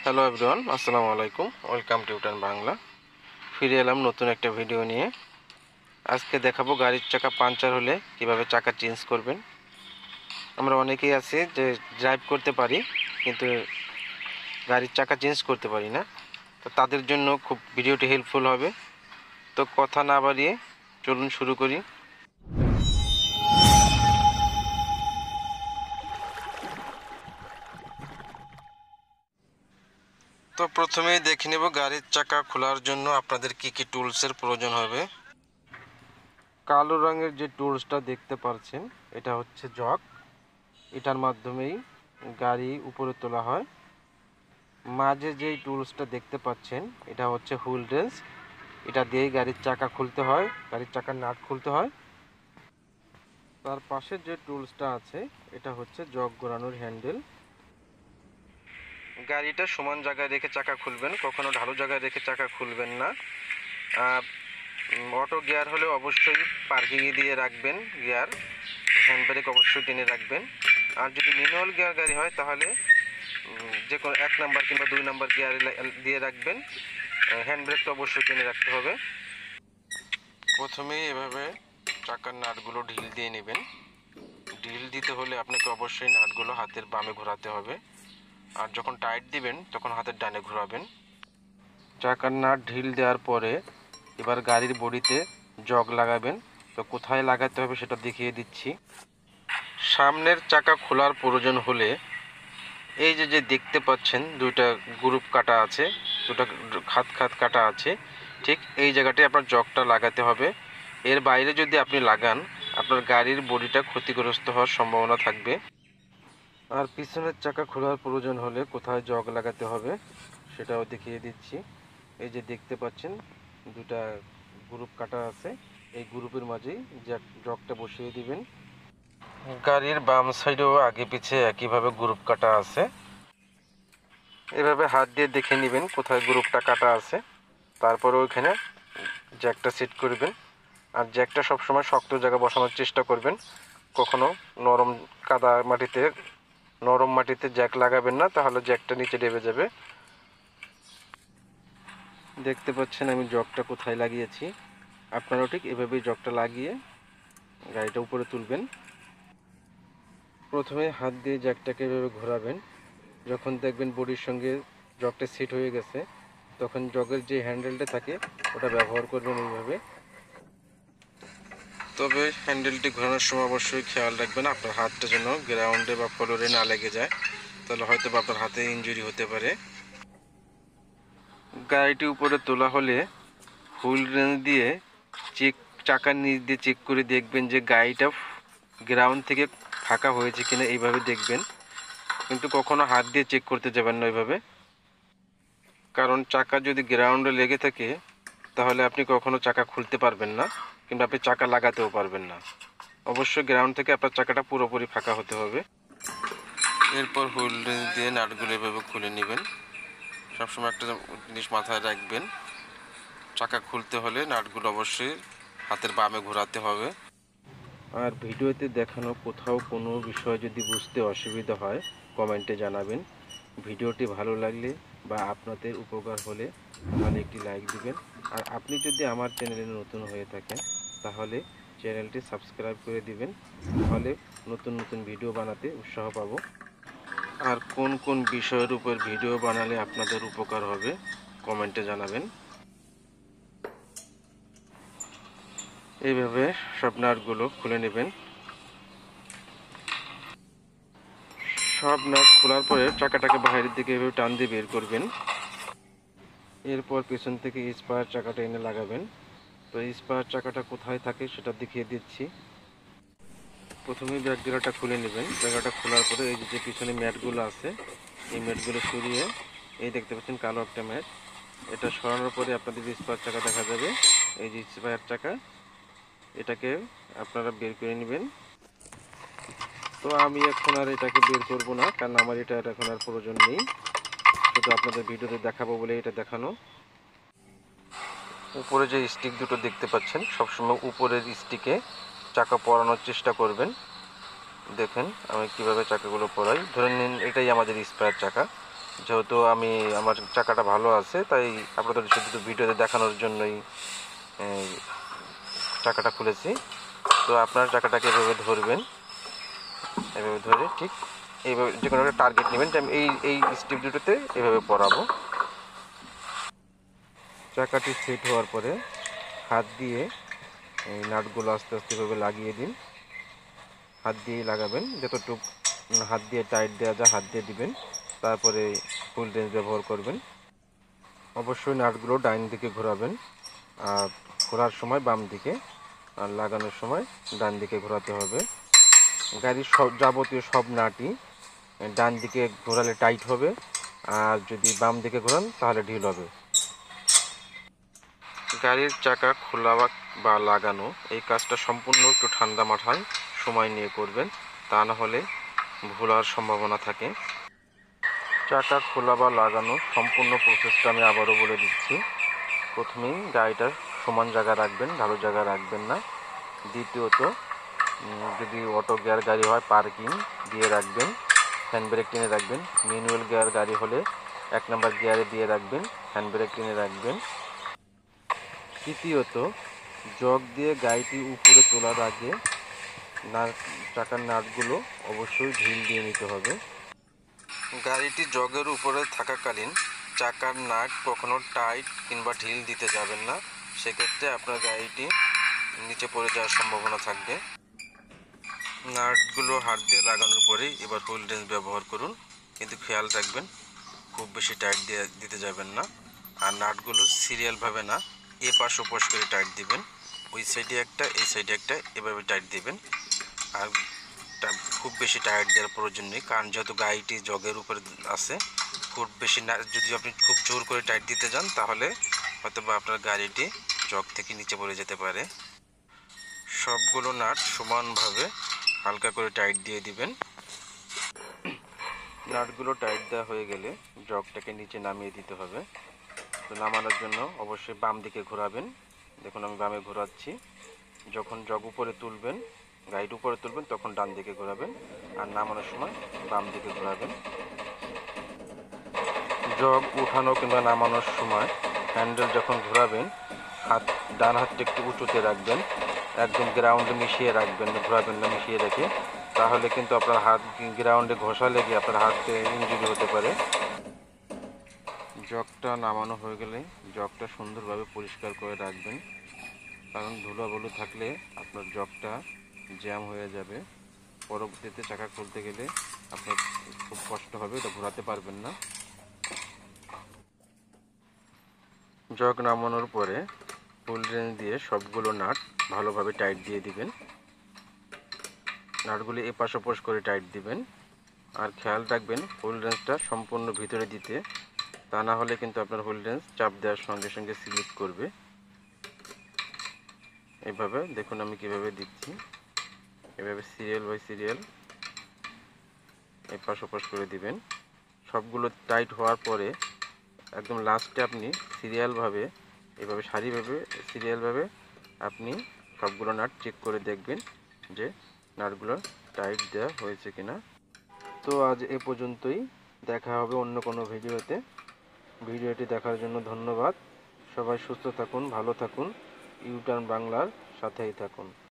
Hello everyone, আসসালামু আলাইকুম। Welcome to U turn Bangla. ফিরে এলাম নতুন একটা ভিডিও নিয়ে। আজকে দেখাবো গাড়ির চাকা পাংচার হলে কিভাবে চাকা চেঞ্জ করবেন। আমরা অনেকেই আছি যে ড্রাইভ করতে পারি কিন্তু গাড়ির চাকা চেঞ্জ করতে পারি না, তো তাদের জন্য খুব ভিডিওটি হেল্পফুল হবে। তো কথা না বাড়িয়ে চলুন শুরু করি। তো প্রথমেই দেখে নেব গাড়ির চাকা খোলার জন্য আপনাদের কি কি টুলসের প্রয়োজন হবে। কালো রঙের যে টুলসটা দেখতে পাচ্ছেন এটা হচ্ছে জক। এটার মাধ্যমেই গাড়ি উপরে তোলা হয়। মাঝে যেই টুলসটা দেখতে পাচ্ছেন এটা হচ্ছে হুইল রেঞ্চ। এটা দিয়েই গাড়ির চাকা খুলতে হয়, গাড়ির চাকার নাট খুলতে হয়। তার পাশে যে টুলসটা আছে এটা হচ্ছে জক ঘোরানোর হ্যান্ডেল। গাড়িটা সমান জায়গায় রেখে চাকা খুলবেন, কখনো ঢালু জায়গায় রেখে চাকা খুলবেন না। অটো গিয়ার হলে অবশ্যই পার্কিংয়ে দিয়ে রাখবেন গিয়ার, হ্যান্ড ব্রেক অবশ্যই টেনে রাখবেন। আর যদি ম্যানুয়াল গিয়ার গাড়ি হয় তাহলে যে কোনো 1 নাম্বার কিংবা 2 নাম্বার গিয়ার দিয়ে রাখবেন। হ্যান্ড ব্রেকটা অবশ্যই টেনে রাখতে হবে। প্রথমেই এভাবে চাকার নাটগুলো ঢিল দিয়ে নেবেন। ঢিল দিতে হলে আপনাকে অবশ্যই নাটগুলো হাতের বামে ঘোরাতে হবে, আর যখন টাইট দিবেন তখন হাতের ডানে ঘোরাবেন। চাকার নাট ঢিল দেওয়ার পরে এবার গাড়ির বডিতে জগ লাগাবেন। তো কোথায় লাগাতে হবে সেটা দেখিয়ে দিচ্ছি। সামনের চাকা খোলার প্রয়োজন হলে এই যে দেখতে পাচ্ছেন দুইটা গ্রুপ কাটা আছে, দুটা খাত খাত কাটা আছে, ঠিক এই জায়গাটায় আপনার জগটা লাগাতে হবে। এর বাইরে যদি আপনি লাগান আপনার গাড়ির বডিটা ক্ষতিগ্রস্ত হওয়ার সম্ভাবনা থাকবে। আর পিছনের চাকা খোলার প্রয়োজন হলে কোথায় জগ লাগাতে হবে সেটাও দেখিয়ে দিচ্ছি। এই যে দেখতে পাচ্ছেন দুটা গ্রুপ কাটা আছে, এই গ্রুপের মাঝেই জগটা বসিয়ে দিবেন। গাড়ির বাম সাইডেও আগে পিছে একইভাবে গ্রুপ কাটা আছে। এভাবে হাত দিয়ে দেখে নেবেন কোথায় গ্রুপটা কাটা আছে, তারপরে ওইখানে জ্যাকটা সেট করবেন। আর জ্যাকটা সবসময় শক্ত জায়গায় বসানোর চেষ্টা করবেন, কখনো নরম মাটিতে জ্যাক লাগাবেন না, তাহলে জ্যাকটা নিচে ডেবে যাবে। দেখতে পাচ্ছেন আমি জগটা কোথায় লাগিয়েছি। আপনারাও ঠিক এভাবেই জগটা লাগিয়ে গাড়িটা উপরে তুলবেন। প্রথমে হাত দিয়ে জ্যাকটাকে এভাবে ঘোরাবেন। যখন দেখবেন বডির সঙ্গে জগটা সেট হয়ে গেছে তখন জগের যে হ্যান্ডেলটা থাকে ওটা ব্যবহার করবেন এইভাবে। তবে হ্যান্ডেলটি ঘোরানোর সময় অবশ্যই খেয়াল রাখবেন আপনার হাতটা যেন গ্রাউন্ডে বা ফ্লোরে না লেগে যায়, তাহলে হয়তো বা আপনার হাতে ইনজুরি হতে পারে। গাড়িটি উপরে তোলা হলে হুইল রেঞ্চ দিয়ে চাকার নিচ দিয়ে চেক করে দেখবেন যে গাড়িটা গ্রাউন্ড থেকে ফাঁকা হয়েছে কিনা, এইভাবে দেখবেন। কিন্তু কখনো হাত দিয়ে চেক করতে যাবেন না এইভাবে, কারণ চাকা যদি গ্রাউন্ডে লেগে থাকে তাহলে আপনি কখনো চাকা খুলতে পারবেন না কিংবা আপনি চাকা লাগাতেও পারবেন না। অবশ্যই গ্রাউন্ড থেকে আপনার চাকাটা পুরোপুরি ফাঁকা হতে হবে। এরপর হুইল রেঞ্চ দিয়ে নাটগুলো এভাবে খুলে নেবেন। সবসময় একটা জিনিস মাথায় রাখবেন, চাকা খুলতে হলে নাটগুলো অবশ্যই হাতের বামে ঘোরাতে হবে। আর ভিডিওতে দেখানো কোথাও কোনো বিষয় যদি বুঝতে অসুবিধা হয় কমেন্টে জানাবেন। ভিডিওটি ভালো লাগলে বা আপনাদের উপকার হলে তাহলে একটি লাইক দিবেন। আর আপনি যদি আমার চ্যানেলে নতুন হয়ে থাকেন তাহলে চ্যানেলটি সাবস্ক্রাইব করে দিবেন, তাহলে নতুন নতুন ভিডিও বানাতে উৎসাহ পাবো। আর কোন কোন বিষয়ের উপর ভিডিও বানালে আপনাদের উপকার হবে কমেন্টে জানাবেন। এইভাবে সব নাটগুলো খুলে নেবেন। সব নাট খোলার পরে চাকাটাকে বাইরের দিকে এভাবে টান দিয়ে বের করবেন। এরপর পেছন থেকে স্পার চাকাটা এনে লাগাবেন। তো স্পার চাকাটা কোথায় থাকে সেটা দেখিয়ে দিচ্ছি। প্রথমেই ব্যাক জায়গাটা খুলে নেবেন। জায়গাটা খোলার পরে এই যে পিছনে ম্যাটগুলো আছে এই ম্যাটগুলো সরিয়ে, এই দেখতে পাচ্ছেন কালো একটা ম্যাট, এটা সরানোর পরে আপনাদের যে স্পার চাকা দেখা যাবে, এই যে স্পার চাকা, এটাকে আপনারা বের করে নেবেন। তো আমি এখন আর এটাকে বের করব না, কারণ আমার এটা এখন আর প্রয়োজন নেই, শুধু আপনাদের ভিডিওতে দেখাবো বলে এটা দেখানো। উপরে যে স্টিক দুটো দেখতে পাচ্ছেন সবসময় উপরের স্টিকে চাকা পরানোর চেষ্টা করবেন। দেখেন আমি কিভাবে চাকাগুলো পরাই। ধরে নিন এটাই আমাদের স্পেয়ার চাকা, যেহেতু আমার চাকাটা ভালো আছে, তাই আপনাদের শুধু ভিডিওতে দেখানোর জন্যই চাকাটা খুলেছি। তো আপনার চাকাটাকে এভাবে ধরবেন, এভাবে ধরে ঠিক এইভাবে যে কোনো একটা টার্গেট নেবেন। এই স্টেপ দুটোতে এভাবে পরাবো। চাকাটি সেট হওয়ার পরে হাত দিয়ে এই নাটগুলো আস্তে আস্তে এভাবে লাগিয়ে দিন। হাত দিয়েই লাগাবেন, যতটুকু হাত দিয়ে টাইট দেওয়া যায় হাত দিয়ে দিবেন, তারপরে ফুল রেঞ্জ ব্যবহার করবেন। অবশ্যই নাটগুলো ডাইন দিকে ঘোরাবেন, আর ঘোরার সময় বাম দিকে, আর লাগানোর সময় ডান দিকে ঘোরাতে হবে। গাড়ির যাবতীয় সব নাটই ডান দিকে ঘোরালে টাইট হবে, আর যদি বাম দিকে ঘোরান তাহলে ঢিল হবে। গাড়ির চাকা খোলা বা লাগানো এই কাজটা সম্পূর্ণ একটু ঠান্ডা মাথায় সময় নিয়ে করবেন, তা না হলে ভুল হওয়ার সম্ভাবনা থাকে। চাকা খোলা বা লাগানো সম্পূর্ণ প্রসেসটা আমি আবারও বলে দিচ্ছি। প্রথমেই গাড়িটার সমান জায়গা রাখবেন, ভালো জায়গা রাখবেন না। দ্বিতীয়ত, যদি অটো গিয়ার গাড়ি হয় পার্কিং দিয়ে রাখবেন, হ্যান্ড ব্রেক টেনে রাখবেন। ম্যানুয়াল গিয়ার গাড়ি হলে 1 নম্বর গিয়ারে দিয়ে রাখবেন, হ্যান্ড ব্রেক টেনে রাখবেন। তৃতীয়ত, জগ দিয়ে গাড়িটি উপরে তোলার আগে চাকার নাটগুলো অবশ্যই ঢিল দিয়ে নিতে হবে। গাড়িটি জগের উপরে থাকাকালীন চাকার নাট কখনো টাইট কিংবা ঢিল দিতে যাবেন না, সেক্ষেত্রে আপনার গাড়িটি নিচে পড়ে যাওয়ার সম্ভাবনা থাকবে। নাটগুলো হাত দিয়ে লাগানোর পরেই এবার ফুল রেঞ্জ ব্যবহার করুন, কিন্তু খেয়াল রাখবেন খুব বেশি টাইট দিতে যাবেন না। আর নাটগুলো সিরিয়ালভাবে না, এপাশ ওপাশ করে টাইট দিবেন। ওই সাইডে একটা, এই সাইডে একটা, এভাবে টাইট দিবেন। আর খুব বেশি টাইট দেওয়ার প্রয়োজন নেই, কারণ যেহেতু গাড়িটি জগের উপরে আছে, খুব বেশি না, যদি আপনি খুব জোর করে টাইট দিতে যান তাহলে হয়তো বা আপনার গাড়িটি জগ থেকে নিচে পড়ে যেতে পারে। সবগুলো নাট সমানভাবে হালকা করে টাইট দিয়ে দিবেন। নাটগুলো টাইট দেওয়া হয়ে গেলে জগটাকে নিচে নামিয়ে দিতে হবে। তো নামানোর জন্য অবশ্যই বাম দিকে ঘোরাবেন। দেখুন আমি বামে ঘোরাচ্ছি। যখন জগ উপরে তুলবেন, গাড়ির উপরে তুলবেন, তখন ডান দিকে ঘোরাবেন, আর নামানোর সময় বাম দিকে ঘোরাবেন। জগ উঠানো কিংবা নামানোর সময় হ্যান্ডেল যখন ঘোরাবেন, ডান হাতটা একটু উঁচুতে রাখবেন, একদম গ্রাউন্ডে মিশিয়ে রাখবেন, ঘোরাবেন না মিশিয়ে রেখে, তাহলে কিন্তু আপনার হাত গ্রাউন্ডে ঘষা লেগে আপনার হাতে ইনজুরি হতে পারে। জগটা নামানো হয়ে গেলে জগটা সুন্দরভাবে পরিষ্কার করে রাখবেন, কারণ ধুলাবালু থাকলে আপনার জগটা জ্যাম হয়ে যাবে। পরবর্তীতে চাকা খুলতে গেলে আপনার খুব কষ্ট হবে, এটা ঘোরাতে পারবেন না। জগ নামানোর পরে ফুল রেঞ্জ দিয়ে সবগুলো নাট ভালোভাবে টাইট দিয়ে দিবেন। নাটগুলি এপাশ ওপাশ করে টাইট দিবেন, আর খেয়াল রাখবেন ফুল রেঞ্জটা সম্পূর্ণ ভিতরে দিতে, তা না হলে কিন্তু আপনার ফুল রেঞ্জ চাপ দেওয়ার সঙ্গে সঙ্গে স্লিপ করবে। এভাবে দেখুন আমি কিভাবে দিচ্ছি, এভাবে সিরিয়াল বাই সিরিয়াল এপাশ ওপাশ করে দিবেন। সবগুলো টাইট হওয়ার পরে একদম লাস্টে আপনি সিরিয়ালভাবে এভাবে সিরিয়ালভাবে আপনি সবগুলো নাট চেক করে দেখবেন যে নাটগুলো টাইট দেওয়া হয়েছে কিনা। তো আজ এ পর্যন্তই, দেখা হবে অন্য কোনো ভিডিওতে। ভিডিওটি দেখার জন্য ধন্যবাদ। সবাই সুস্থ থাকুন, ভালো থাকুন, ইউটার্ন বাংলার সাথেই থাকুন।